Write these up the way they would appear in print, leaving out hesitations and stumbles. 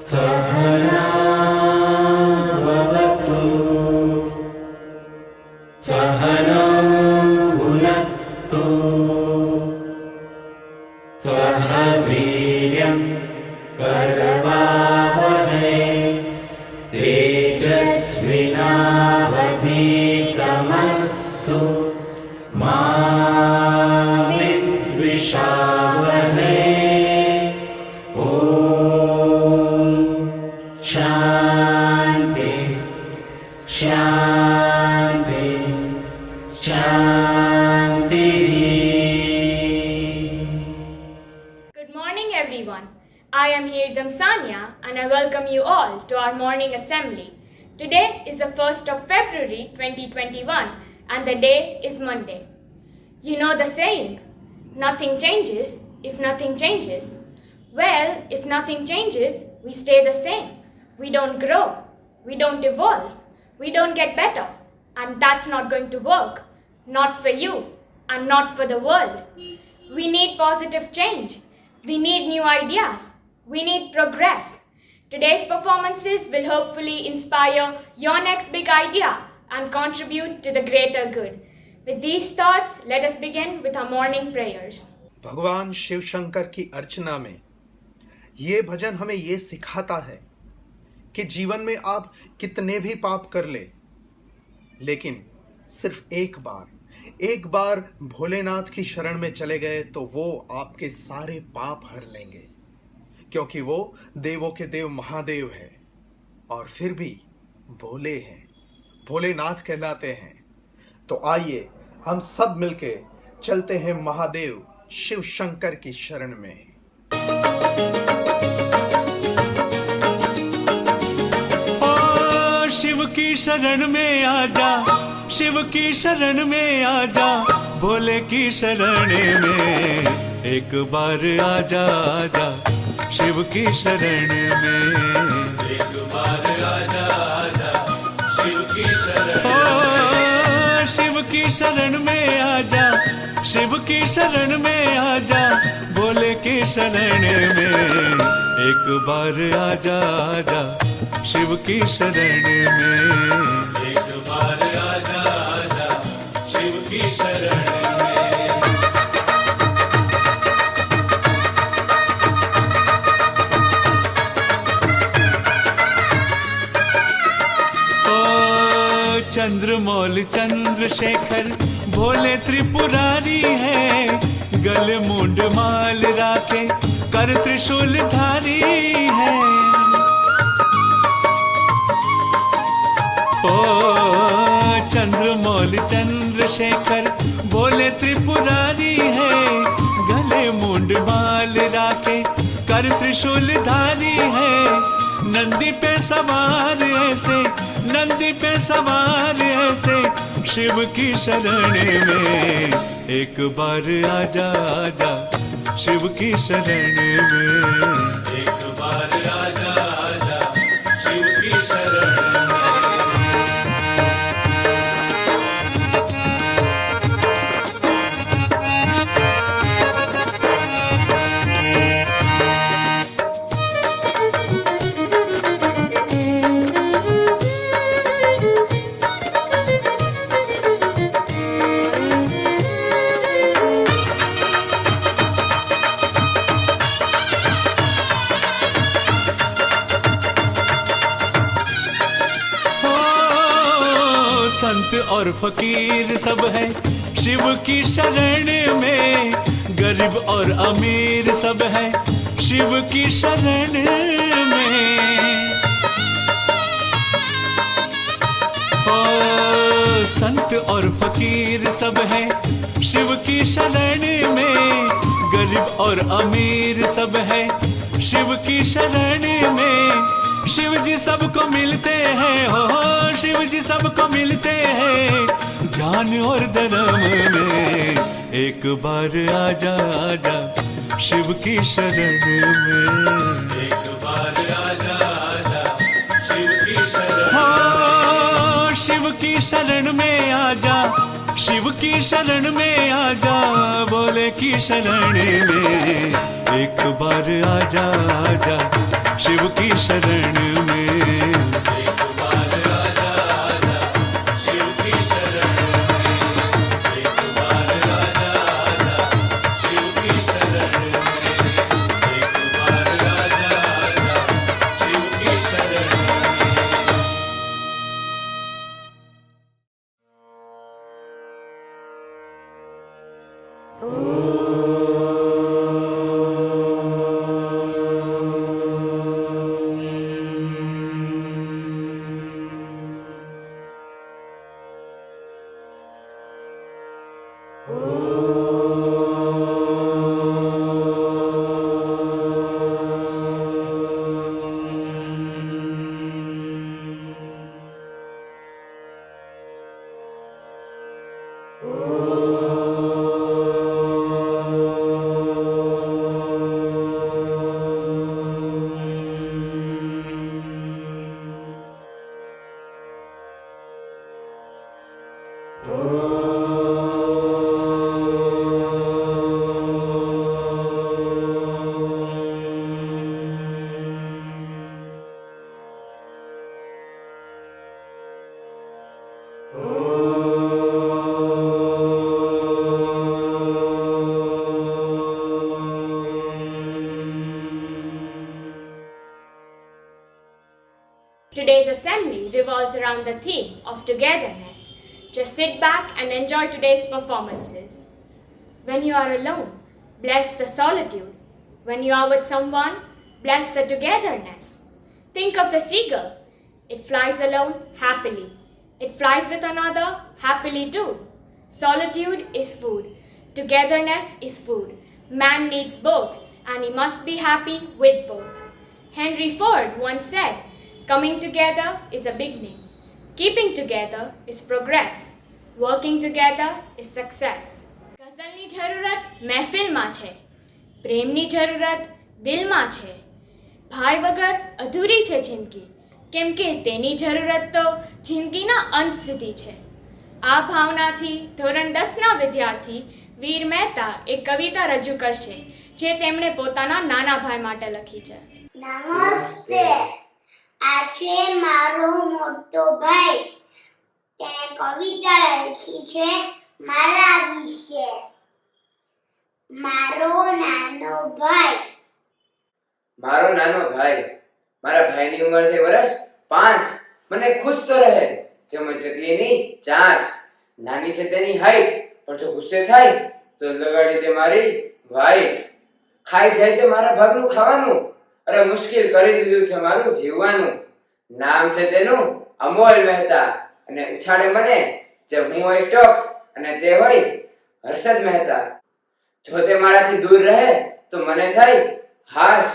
सहना भवतु सहनौ भुनक्तु सह वीर्यं करवावहै तेजस्विनावधीतमस्तु मा विद्विषावहै। शांति शांति शांति। Good morning everyone. I am Hirdam Sanya and I welcome you all to our morning assembly. Today is the 1st of February 2021 and the day is Monday. You know the saying, nothing changes if nothing changes. Well, if nothing changes, we stay the same. We don't grow, we don't evolve, we don't get better. And that's not going to work. Not for you and not for the world. We need positive change. We need new ideas. We need progress. Today's performances will hopefully inspire your next big idea and contribute to the greater good. With these thoughts, let us begin with our morning prayers. भगवान शिव शंकर की अर्चना में ये भजन हमें ये सिखाता है कि जीवन में आप कितने भी पाप कर ले, लेकिन सिर्फ एक बार भोलेनाथ की शरण में चले गए तो वो आपके सारे पाप हर लेंगे, क्योंकि वो देवों के देव महादेव है और फिर भी भोले हैं, भोलेनाथ कहलाते हैं। तो आइए हम सब मिलके चलते हैं महादेव शिव शंकर की शरण में। शिव की शरण में आजा, शिव की शरण में आजा, भोले की शरण में एक बार आजा आजा, शिव की शरण में एक बार आजा आजा, शिव की शरण में। शिव की शरण में आजा, शिव की शरण में आजा, भोले की शरण में एक बार आजा आजा, शिव की शरण में एक बार आजा आजा, शिव की शरण में। ओ चंद्रमौल चंद्रशेखर भोले त्रिपुरारी है, गले मुंड माल राखे कर त्रिशूल धारी है। ओ चंद्रमौल चंद्रशेखर भोले त्रिपुरारी है, गले मुंड माल राखे कर त्रिशूल धारी है। नंदी पे सवार ऐसे, नंदी पे सवार ऐसे, शिव की शरण में एक बार आजा आजा, शिव की शरण में एक बार आजा आजा, शिव की शरण में। संत और फकीर सब है शिव की शरण में, गरीब और अमीर सब है शिव की शरण में। ओ संत और फकीर सब है शिव की शरण में, गरीब और अमीर सब है शिव की शरण में। शिव जी सबको मिलते हैं, हो शिव जी सबको मिलते हैं, ज्ञान और धर्म में एक बार आजा आजा, शिव की शरण में एक बार आजा आजा, शिव की शरण। हो शिव की शरण में आजा, शिव की शरण में आजा, भोले की शरण में एक बार आजा आजा, शिव की शरण में एक बार आजा आजा, शिव की शरण में एक बार आजा आजा, शिव की शरण में एक बार आजा आजा, शिव की शरण में। Today's assembly revolves around the theme of togetherness. Just sit back and enjoy today's performances. When you are alone, bless the solitude. When you are with someone, bless the togetherness. Think of the seagull. It flies alone happily. It flies with another happily too. Solitude is food. Togetherness is food. Man needs both, and he must be happy with both. Henry Ford once said, "Coming together is a beginning. Keeping together is progress. Working together is success." ગઝલની જરૂરત મહેફિલમાં છે, પ્રેમની જરૂરત દિલમાં છે. ભાઈ વગર અધૂરી છે જિંદગી, કેમ કે તેની જરૂરત તો જિંદગીના અંત સુધી છે. આ ભાવનાથી ધોરણ 10ના વિદ્યાર્થી વીર મહેતા એક કવિતા રજૂ કરશે, જે તેમણે પોતાના નાના ભાઈ માટે લખી છે. નમસ્તે. આજે મારો મોટો ભાઈ તેણે કવિતા લખી છે મારા વિશે. મારો નાનો ભાઈ મારા ભાઈની ઉંમર છે વર્ષ 5. મને ખુશ તો રહે જેમ ચકલીની ચાંચ. નાની છે તેની હાઈટ, પણ જો ગુસ્સે થાય તો લગાડી દે મારી વાઈટ. ખાઈ જાય તે મારા ભાગનું ખાવાનું, અરે મુશ્કેલ કરી દીધું છે મારું જીવવાનું. નામ છે તેનું અમોલ મહેતા, અને ઉછાળે મને જે હું હોય સ્ટોક્સ અને તે હોય હર્ષદ મહેતા. જો તે મારાથી દૂર રહે તો મને થાય હાશ,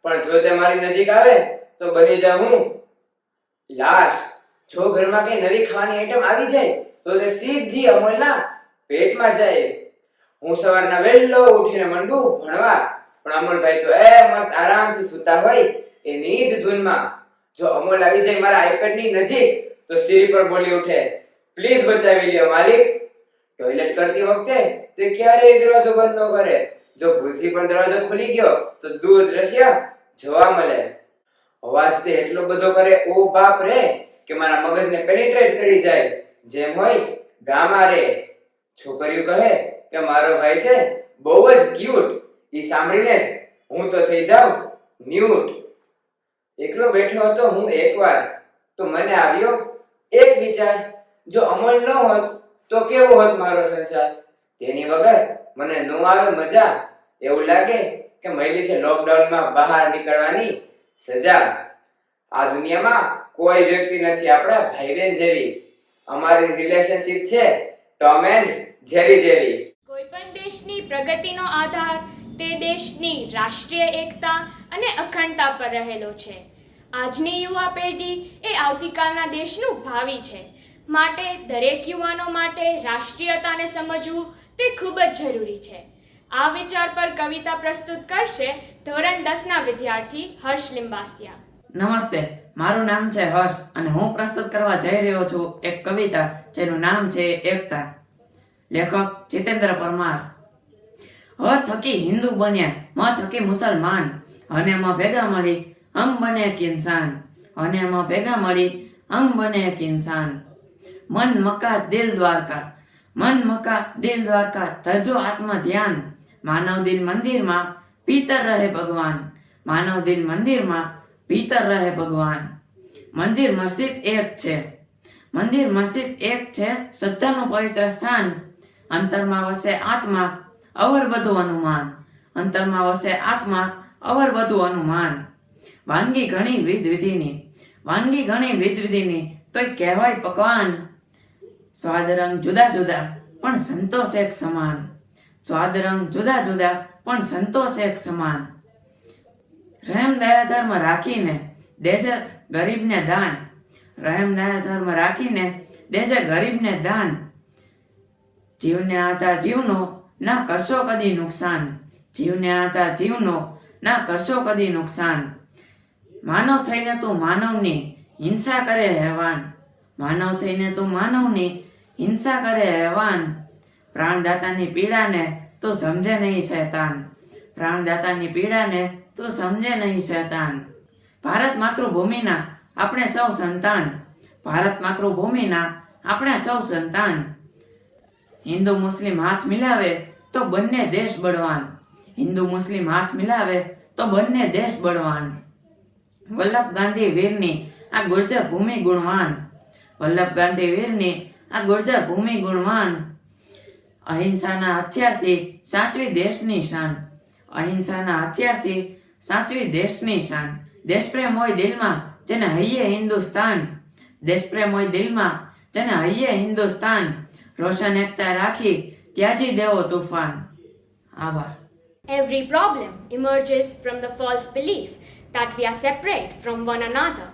પણ જો તે મારી નજીક આવે તો બની જાઉં હું લાશ. જો ઘરમાં કઈ નવી ખાવાની આઈટમ આવી જાય તો તે સીધી અમોલના પેટમાં જાય. હું સવારના વહેલો ઉઠીને મંડું ભણવા, પણ અમોલભાઈ તો મસ્ત આરામથી સૂતા હોય એની જ ધૂનમાં. જો અમોલ આવી જાય મારા આઈપેડની નજીક તો સીરી પર બોલી ઉઠે, પ્લીઝ બચાવી લ્યો માલિક. ટોયલેટ કરતી વખતે તે ક્યારેય દરવાજો બંધ ન કરે. જો ભૂલથી પણ દરવાજો ખુલી ગયો તો દૂર દ્રશ્ય જોવા મળે. અવાજ તે એટલો બધો કરે ઓ બાપ રે કે મારા મગજને પેનિટ્રેટ કરી જાય, જેમ હોય ગામા રે. છોકરીઓ કહે કે મારો ભાઈ છે બહુ જ ક્યુટ. ઈ સાંભળીને જ હું તો થઈ જાઉં મ્યુટ. એકલો બેઠો હતો હું એકવાર, તો મને આવ્યો એક વિચાર, જો અમોલ ન હોત તો કેવો હોત મારો સંસાર. તેની વગર મને ન આવે મજા. એવું લાગે કે મળી છે લોકડાઉનમાં બહાર નીકળવાની સજા. આ દુનિયામાં કોઈ વ્યક્તિ નથી આપણા ભાઈ બહેન જેવી. અમારી રિલેશનશિપ છે ટોમ એન્ડ જેરી જેવી. કોઈ પણ દેશની પ્રગતિનો આધાર તે દેશની રાષ્ટ્રીય એકતા અને અખંડતા પર રહેલો છે. આજની યુવા પેઢી એ આવતીકાલના દેશનું ભાવિ છે. માટે દરેક યુવાનો માટે રાષ્ટ્રીયતાને સમજવું તે ખૂબ જ જરૂરી છે. આ વિચાર પર કવિતા પ્રસ્તુત કરશે ધોરણ 10ના વિદ્યાર્થી હર્ષ લિંબાસિયા. નમસ્તે, મારું નામ છે હર્ષ અને હું પ્રસ્તુત કરવા જઈ રહ્યો છું એક કવિતા જેનું નામ છે એકતા. લેખક જીતેન્દ્ર પરમાર. હ થકી હિન્દુ બન્યા, મ થકી મુસલમાન, અને મ ભેગા મળી હમ બને એક ઇન્સાન, અને મ ભેગા મળી હમ બને એક ઇન્સાન. મન મકા દિલ દ્વારકા, મન મકા દિલ દ્વારકા, તજો આત્મા ધ્યાન. માનવ દિલ મંદિરમાં ભીતર રહે ભગવાન, માનવ દિલ મંદિરમાં ભીતર રહે ભગવાન. મંદિર મસ્જિદ એક છે, મંદિર મસ્જિદ એક છે, શ્રદ્ધાનું પવિત્ર સ્થાન. અંતરમાં વસે આત્મા, અવર બધું અનુમાન, અંતરમાં વસે આત્મા, અવર બધું અનુમાન. વાનગી ઘણી વિધવિધિની, વાનગી ઘણી વિધવિધિની, તોય કહેવાય પકવાન. સ્વાદ રંગ જુદા જુદા પણ સંતોષ એક સમાન, સ્વાદ રંગ જુદા જુદા પણ સંતોષ એક સમાન. રહેમ દયા ધર્મ રાખીને દેજે ગરીબને દાન, રહેમ દયા ધર્મ રાખીને દેજે ગરીબને દાન. જીવને આધાર જીવનો, ના કરશો કદી નુકસાન, જીવને આધાર જીવનો, ના કરશો કદી નુકસાન. માનવ થઈને તું માનવની હિંસા કરે હેવાન, માનવ થઈને તું માનવની હિંસા કરે હેવાન. પ્રાણદાતાની પીડાને તું સમજે નહીં શૈતાન, પ્રાણદાતાની પીડાને તું સમજે નહીં શૈતાન. ભારત માતૃભૂમિના આપણે સૌ સંતાન, ભારત માતૃભૂમિના આપણે સૌ સંતાન. હિન્દુ મુસ્લિમ હાથ મિલાવે તો બંને દેશ બળવાન, હિન્દુ મુસ્લિમ હાથ મિલાવે તો બંને દેશ બળવાન. વલ્લભ ગાંધી વીરની આ ગુર્જર ભૂમિ ગુણવાન, વલ્લભ ગાંધી વીરની આ ગુર્જર ભૂમિ ગુણવાન. અહિંસાના હથિયારથી સાચવી દેશની શાન, અહિંસાના હથિયારથી સાચવી દેશની શાન. દેશપ્રેમ હોય દિલમાં જેને હૈયે હિન્દુસ્તાન, દેશપ્રેમ હોય દિલમાં જેને હૈયે હિન્દુસ્તાન. રોશન એકતા રાખી ત્યાજી દેવો તુફાન. આભાર. Every problem emerges from the false belief that we are separate from one another,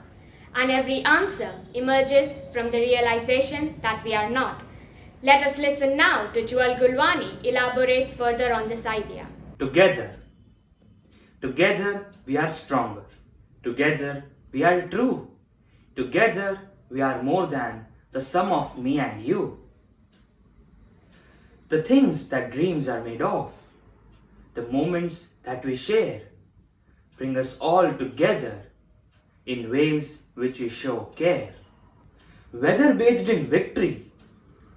and every answer emerges from the realization that we are not. Let us listen now to Jual Gulwani elaborate further on this idea. Together, together we are stronger. Together we are true. Together we are more than the sum of me and you. The things that dreams are made of, the moments that we share, bring us all together in ways which we show care. Whether bathed in victory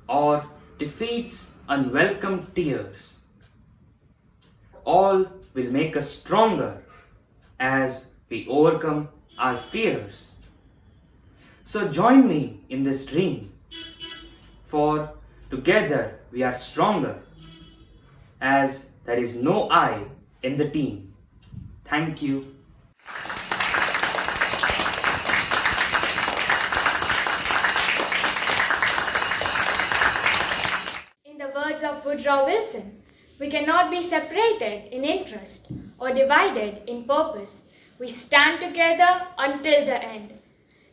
or defeat's unwelcome tears, all will make us stronger as we overcome our fears. So join me in this dream, for together we are stronger, as there is no I in the team. Thank you. In the words of Woodrow Wilson, we cannot be separated in interest or divided in purpose. We stand together until the end.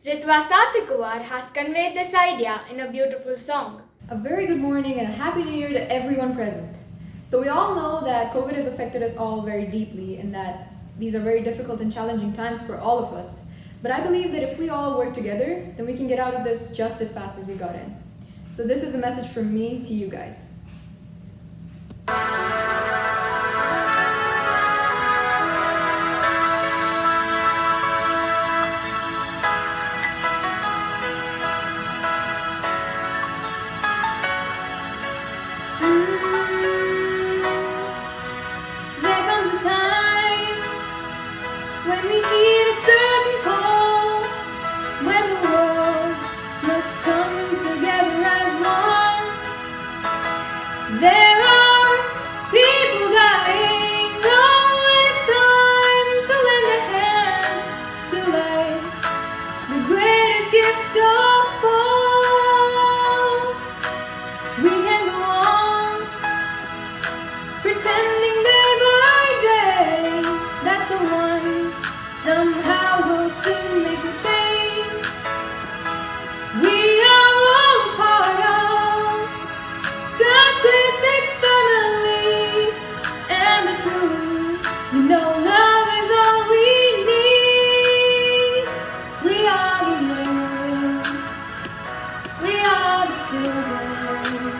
Ritva Satikuwar has conveyed this idea in a beautiful song. A very good morning and a happy new year to everyone present. So we all know that COVID has affected us all very deeply and that these are very difficult and challenging times for all of us. But I believe that if we all work together, then we can get out of this just as fast as we got in. So this is a message from me to you guys. There comes a time when we hear a certain call, when the world must come together as one. There are people dying, oh, and it's time to lend a hand to life, the greatest gift of all. We can go on pretending day by day that someone somehow will soon make a change. We are all a part of God's great big family, and the truth, you know, love is all we need. We are the world, we are the children.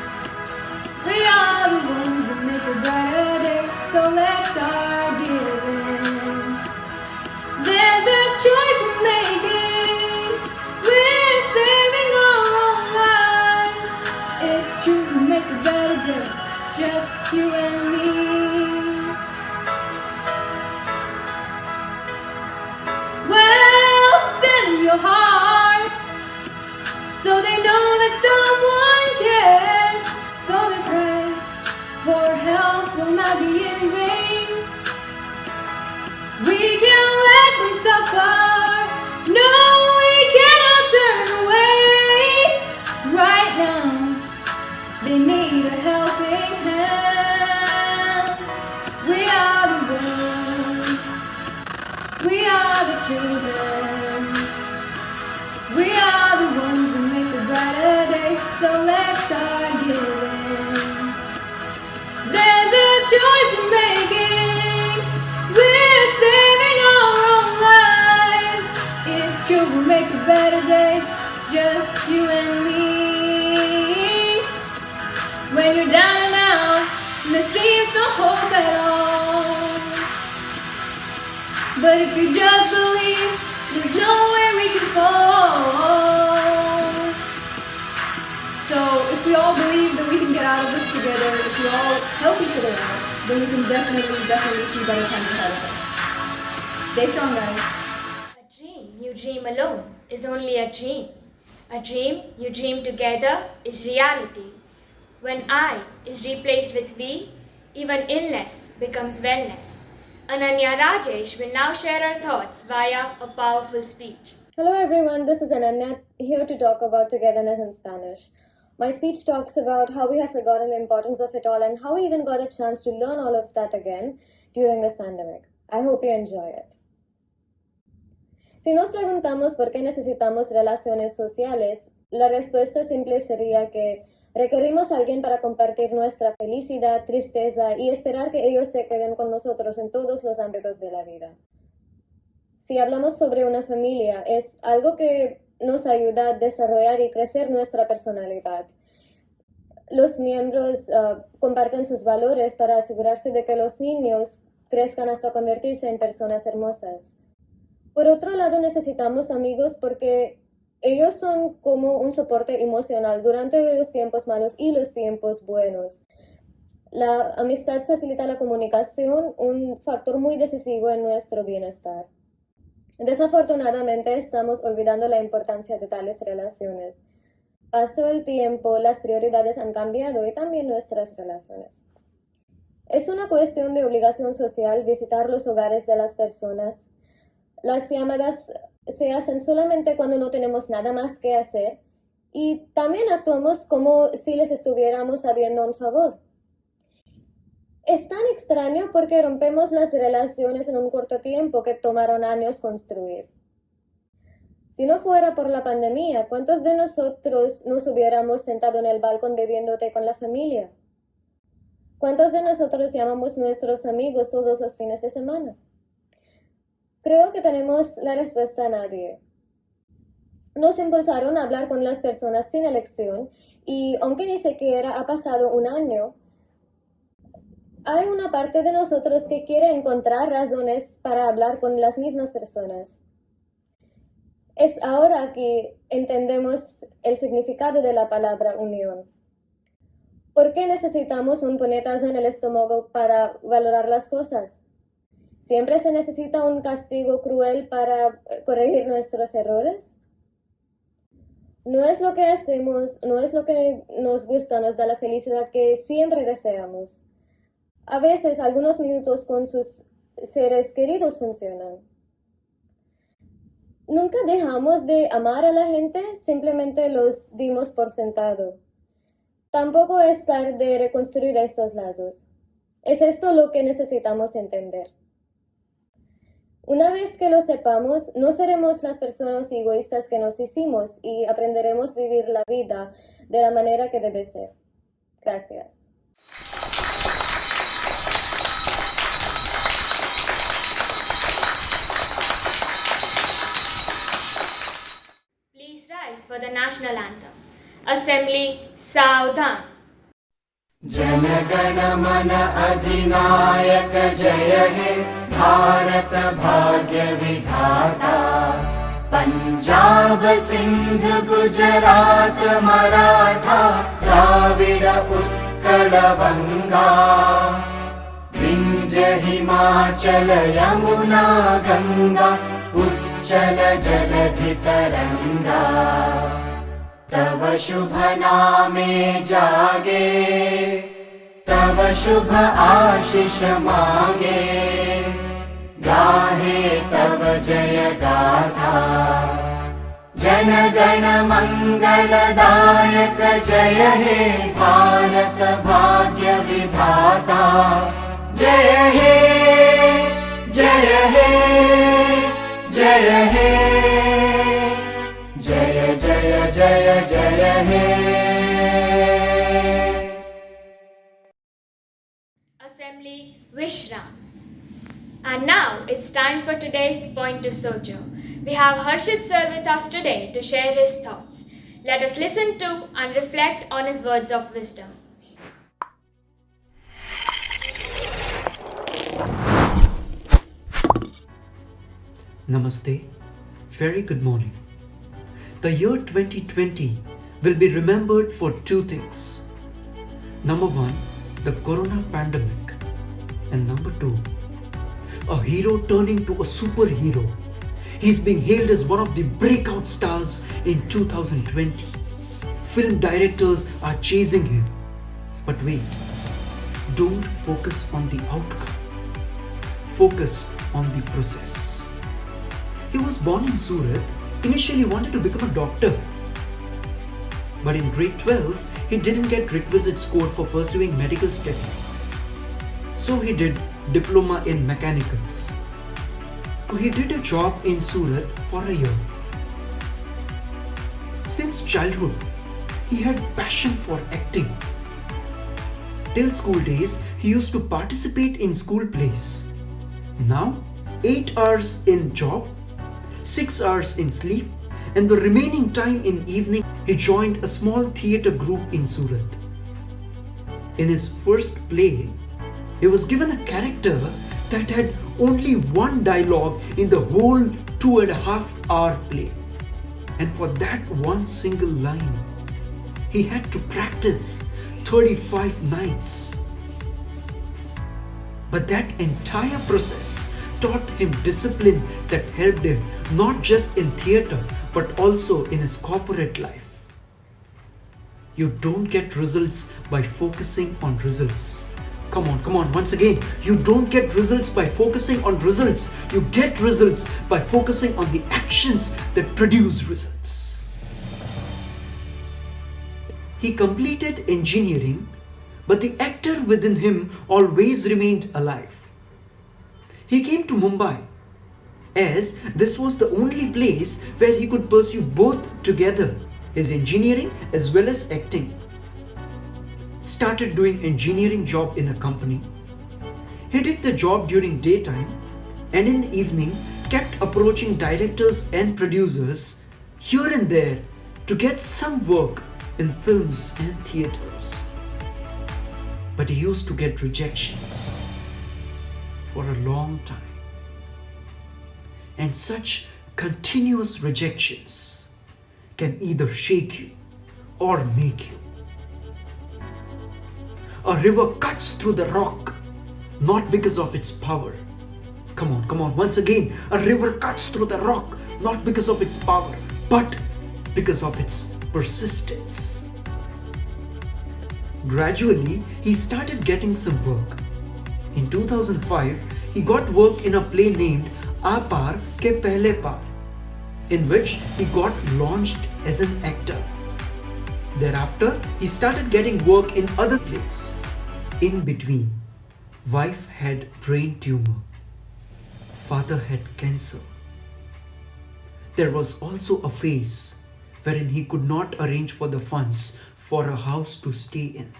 they need a helping hand. We are the world, we are the children, we are the ones who make a brighter day, so let's start giving. There's a choice we're making, we're saving our own lives. It's true, we'll make a better day, just you and me. When you're down and out, and there seems no hope at all, but if you just believe, there's no way we can fall. So if we all believe that we can get out of this together, if we all help each other out, then we can definitely see better times ahead of us. Stay strong, guys. A dream you dream alone is only a dream. A dream you dream together is reality. When I is replaced with we, even illness becomes wellness. Ananya Rajesh will now share her thoughts via a powerful speech. Hello everyone, this is Ananya here to talk about togetherness in Spanish. My speech talks about how we have forgotten the importance of it all and how we even got a chance to learn all of that again during this pandemic. I hope you enjoy it. Si nos preguntamos por qué necesitamos relaciones sociales, la respuesta simple sería que requerimos a alguien para compartir nuestra felicidad, tristeza y esperar que ellos se queden con nosotros en todos los ámbitos de la vida. Si hablamos sobre una familia, es algo que nos ayuda a desarrollar y crecer nuestra personalidad. Los miembros comparten sus valores para asegurarse de que los niños crezcan hasta convertirse en personas hermosas. Por otro lado, necesitamos amigos porque ellos son como un soporte emocional durante los tiempos malos y los tiempos buenos. La amistad facilita la comunicación, un factor muy decisivo en nuestro bienestar. Desafortunadamente, estamos olvidando la importancia de tales relaciones. Pasó el tiempo, las prioridades han cambiado y también nuestras relaciones. Es una cuestión de obligación social visitar los hogares de las personas. Las llamadas se hacen solamente cuando no tenemos nada más que hacer y también actuamos como si les estuviéramos haciendo un favor. Es tan extraño porque rompemos las relaciones en un corto tiempo que tomaron años construir. Si no fuera por la pandemia, ¿cuántos de nosotros nos hubiéramos sentado en el balcón bebiendo té con la familia? ¿Cuántos de nosotros llamamos nuestros amigos todos los fines de semana? Creo que tenemos la respuesta a nadie. Nos impulsaron a hablar con las personas sin elección y aunque ni siquiera ha pasado un año, hay una parte de nosotros que quiere encontrar razones para hablar con las mismas personas. Es ahora que entendemos el significado de la palabra unión. ¿Por qué necesitamos un puñetazo en el estómago para valorar las cosas? ¿Siempre se necesita un castigo cruel para corregir nuestros errores? No es lo que hacemos, no es lo que nos gusta, nos da la felicidad que siempre deseamos. A veces algunos minutos con sus seres queridos funcionan. Nunca dejamos de amar a la gente, simplemente los dimos por sentado. Tampoco es tarde reconstruir estos lazos. Es esto lo que necesitamos entender. Una vez que lo sepamos, no seremos las personas egoístas que nos hicimos y aprenderemos a vivir la vida de la manera que debe ser. Gracias. Please rise for the national anthem. Assembly, Saudhan. जनगण मन अधिनायक जय हे भारत भाग्य विधाता पंजाब सिंध गुजरात मराठा द्राविड उत्कल बंगा विंध्य हिमाचल यमुना गंगा उच्चल जलधि तरंगा तव शुभ नामे जागे तव शुभ आशीष मांगे गाहे तव जय गाथा जनगण मंगलदायक जय हे भारत भाग्य विधाता जय हे जय हे जय हे जय जय जय जय हे Assembly Vishram. And now it's time for today's Point to Sojo. We have Harshit sir with us today to share his thoughts. Let us listen to and reflect on his words of wisdom. Namaste. Very good morning. The year 2020 will be remembered for two things. Number one, the corona pandemic. And number two, a hero turning to a superhero. He's being hailed as one of the breakout stars in 2020. Film directors are chasing him. But wait, don't focus on the outcome. Focus on the process. He was born in Surat, initially wanted to become a doctor. But in grade 12, he didn't get requisite score for pursuing medical studies. So he did diploma in mechanicals. He did a job in Surat for a year. Since childhood, he had passion for acting. Till school days, he used to participate in school plays. Now, 8 hours in job, 6 hours in sleep, and the remaining time in evening, he joined a small theatre group in Surat. In his first play, he was given a character that had only one dialogue in the whole 2.5 hour play. And for that one single line, he had to practice 35 nights. But that entire process taught him discipline that helped him not just in theatre but also in his corporate life. You don't get results by focusing on results. Come on, once again. You don't get results by focusing on results. You get results by focusing on the actions that produce results. He completed engineering, but the actor within him always remained alive. He came to Mumbai, as this was the only place where he could pursue both together, his engineering as well as acting. Started doing engineering job in a company. He did the job during daytime and in the evening kept approaching directors and producers here and there to get some work in films and theaters. But he used to get rejections for a long time. And such continuous rejections can either shake you or make you. A river cuts through the rock, not because of its power. Come on, once again. A river cuts through the rock, not because of its power, but because of its persistence. Gradually, he started getting some work. In 2005, he got work in a play named Aapar Ke Pehle Paar, in which he got launched as an actor. Thereafter, he started getting work in other plays. In between, wife had brain tumor, father had cancer. There was also a phase wherein he could not arrange for the funds for a house to stay in.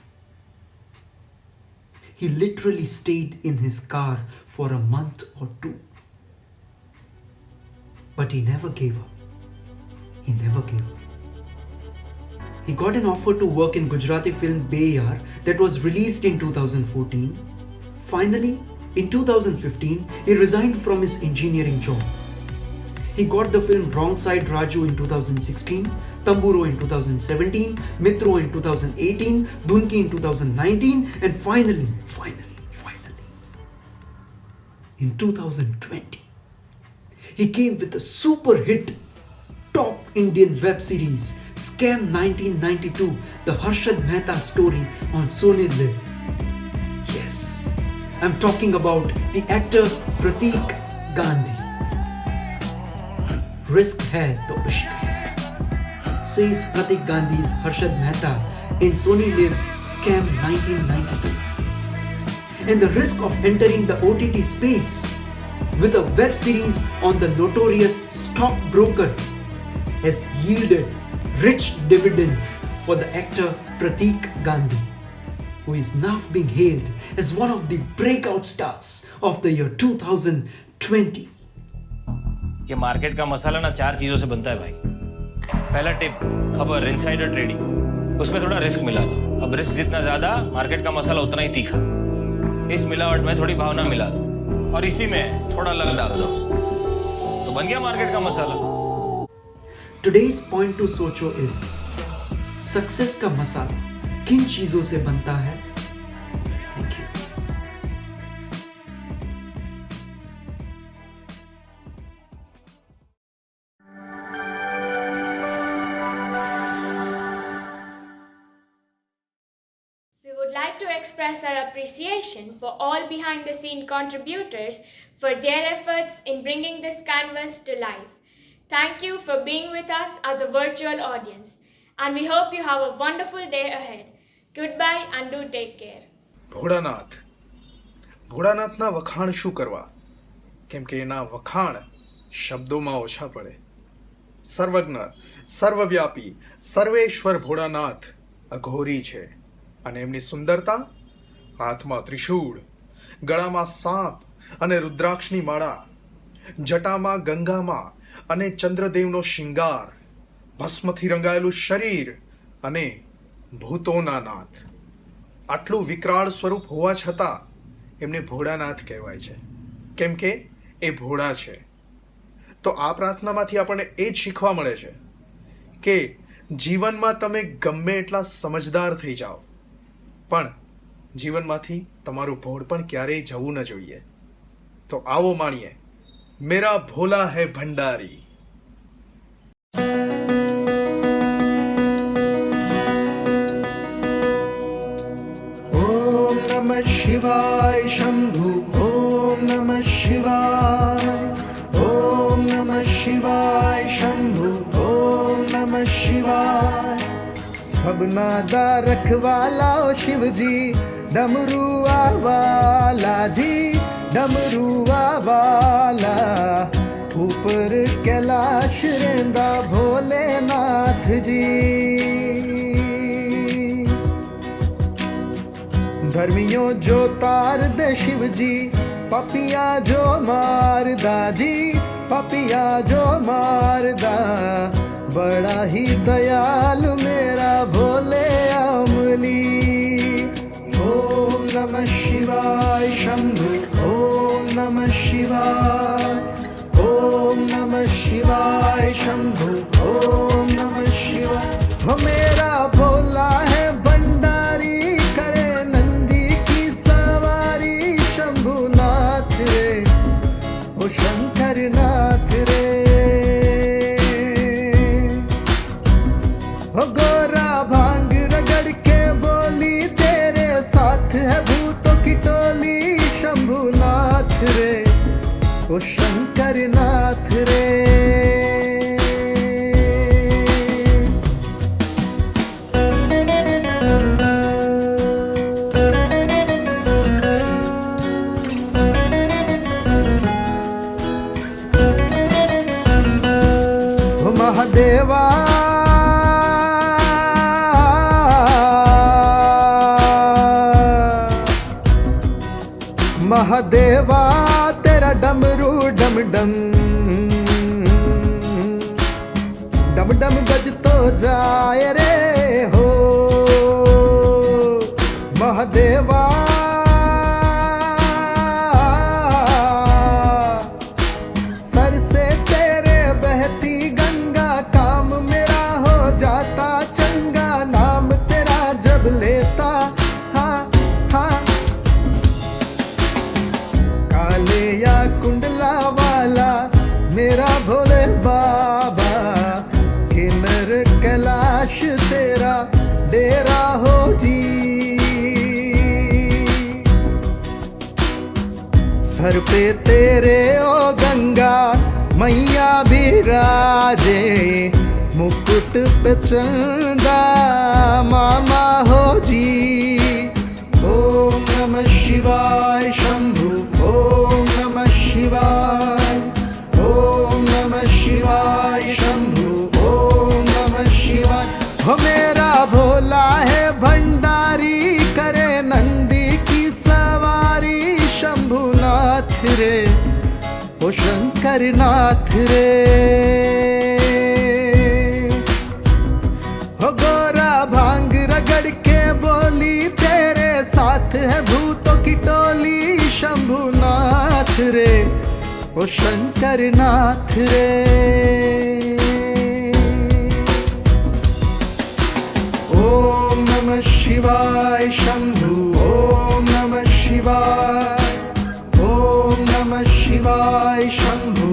He literally stayed in his car for a month or two. But he never gave up. He never gave up. He got an offer to work in Gujarati film Beyar that was released in 2014. Finally, in 2015, he resigned from his engineering job. He got the film Wrong Side Raju in 2016, Tamburo in 2017, Mitro in 2018, Dunki in 2019, and finally, in 2020, he came with a super hit top Indian web series, Scam 1992, the Harshad Mehta story on Sony Live. Yes, I'm talking about the actor Prateek Gandhi. Risk hai to ishq hai. says Pratik Gandhi's Harshad Mehta in Sony Liv's Scam 1992. And the risk of entering the OTT space with a web series on the notorious stockbroker has yielded rich dividends for the actor Pratik Gandhi, who is now being hailed as one of the breakout stars of the year 2020. ये market का मसाला ना 4 चीजों से बनता है भाई। पहला tip, खबर, इनसाइडर ट्रेडिंग, उसमें थोड़ा रिस्क मिला दो। अब रिस्क जितना ज्यादा, मार्केट का मसाला उतना ही तीखा। इस मिलावट में थोड़ी भावना मिला दो और इसी में थोड़ा लग डाल दो, तो बन गया मार्केट का मसाला। Today's point to सोचो is सक्सेस का मसाला किन चीजों से बनता है? Thank you. We would like to express our appreciation for all behind-the-scene contributors for their efforts in bringing this canvas to life. Thank you for being with us as a virtual audience, and we hope you have a wonderful day ahead. Goodbye and do take care. ભોળાનાથના વખાણ શું કરવા? કેમ કે એના વખાણ શબ્દોમાં ઓછા પડે. સર્વજ્ઞ, સર્વવ્યાપી, સર્વેશ્વર ભોળાનાથ અઘોરી છે. અને એમની સુંદરતા, હાથમાં ત્રિશૂળ, ગળામાં સાપ અને રુદ્રાક્ષની માળા, જટામાં ગંગામાં અને ચંદ્રદેવનો શિંગાર, ભસ્મથી રંગાયેલું શરીર અને ભૂતોના નાથ. આટલું વિકરાળ સ્વરૂપ હોવા છતાં એમને ભોળાનાથ કહેવાય છે, કેમ કે એ ભોળા છે. તો આ પ્રાર્થનામાંથી આપણને એ જ શીખવા મળે છે કે જીવનમાં તમે ગમે એટલા સમજદાર થઈ જાઓ, પણ જીવનમાંથી તમારું ભોળપણ ક્યારેય જવું ન જોઈએ. તો આવો માણીએ મેરા ભોલા હે ભંડારી. ओम नमः शिवाय शंभु, ओम नमः शिवाय, ओम नमः शिवाय शंभु, ओम नमः शिवाय। सबना दा रखवाला शिव जी, डमरुआ वाला जी, डमरुआ वाला, ऊपर कैलाश रेंदा भोलेनाथ जी। धर्मियों जो तार दे शिव जी, पपिया जो मारदा जी, पपिया जो मारदा, बड़ा ही दयाल मेरा भोले अमली। ओम नमः शिवाय शंभु, ओम नमः शिवाय, ओम नमः शिवाय शंभु, ओम नमः शिवाय। हो मेरा भोला है भंडारी, करे नंदी की सवारी, शंभुनाथ रे, ओ शंकर नाथ रे। हो गोरा भांग रगड़ के बोली, तेरे साथ है भूतों की टोली, शंभुनाथ रे, ओ शंकर नाथ रे। महादेवा महादेवा, तेरा डमरू डम डम डम डम बज तो जाए रे हो महादेवा। सर से तेरे बहती गंगा, काम मेरा हो जाता चंगा, नाम तेरा जब लेता, हाँ हाँ। काले या कुंडला वाला मेरा भोले बाबा, किन्नर कैलाश तेरा डेरा हो जी। सर पे तेरे ओ गंगा मैया बिराजे, मुकुट पे चंदा मामा हो जी। ओम नमः शिवाय शंभु, ओम नमः शिवाय, ओम नमः शिवाय शंभु, ओम नमः शिवाय। हो मेरा भोला है भंडारी, करे नंदी की सवारी, शंभुनाथ रे ओ शंकर नाथ रे। हो गोरा भांग रगड़ के बोली, तेरे साथ है भूतों की टोली, शंभुनाथ रे ओ शंकर नाथ रे। ओम नमः शिवाय शंभु, ओम नमः शिवाय, ओम नमः शिवाय शंभु,